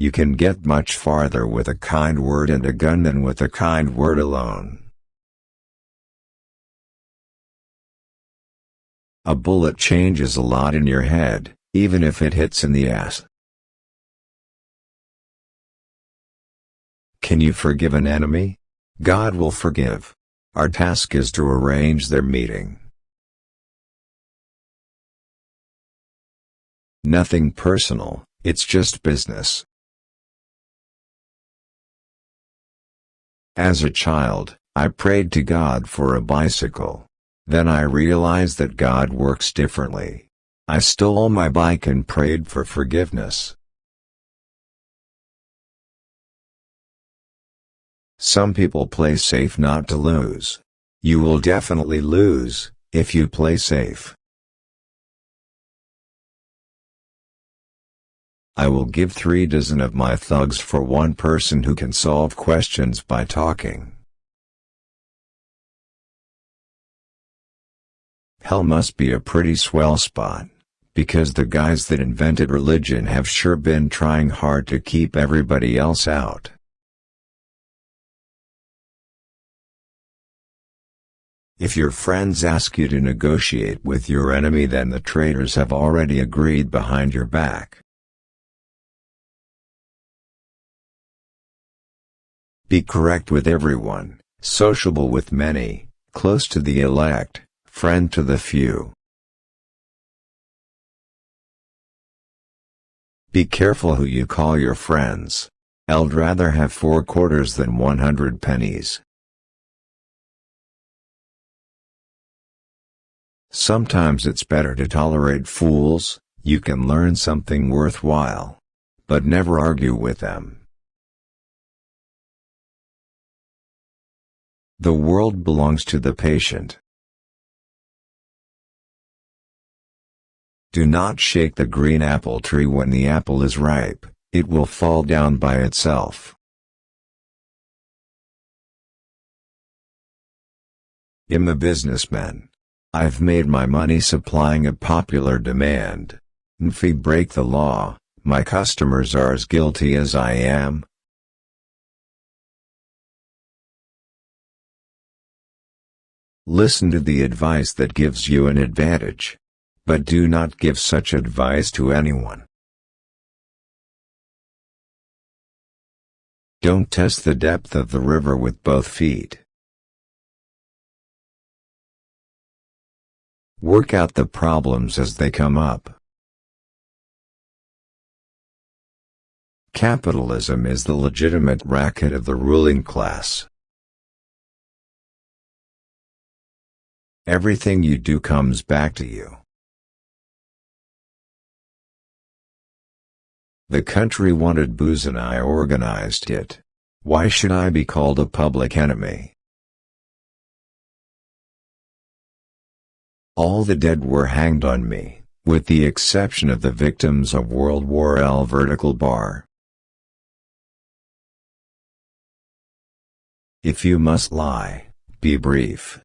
You can get much farther with a kind word and a gun than with a kind word alone. A bullet changes a lot in your head, even if it hits in the ass. Can you forgive an enemy? God will forgive. Our task is to arrange their meeting. Nothing personal, it's just business. As a child, I prayed to God for a bicycle. Then I realized that God works differently. I stole my bike and prayed for forgiveness. Some people play safe not to lose. You will definitely lose, if you play safe. I will give 3 dozen of my thugs for one person who can solve questions by talking. Hell must be a pretty swell spot, because the guys that invented religion have sure been trying hard to keep everybody else out. If your friends ask you to negotiate with your enemy, then the traitors have already agreed behind your back. Be correct with everyone, sociable with many, close to the elect, friend to the few. Be careful who you call your friends. I'd rather have 4 quarters than 100 pennies. Sometimes it's better to tolerate fools. You can learn something worthwhile. But never argue with them. The world belongs to the patient. Do not shake the green apple tree when the apple is ripe, it will fall down by itself. I'm a businessman. I've made my money supplying a popular demand. If we break the law, my customers are as guilty as I am. Listen to the advice that gives you an advantage. But do not give such advice to anyone. Don't test the depth of the river with both feet. Work out the problems as they come up. Capitalism is the legitimate racket of the ruling class. Everything you do comes back to you. The country wanted booze and I organized it. Why should I be called a public enemy? All the dead were hanged on me, with the exception of the victims of World War L. Vertical bar. If you must lie, be brief.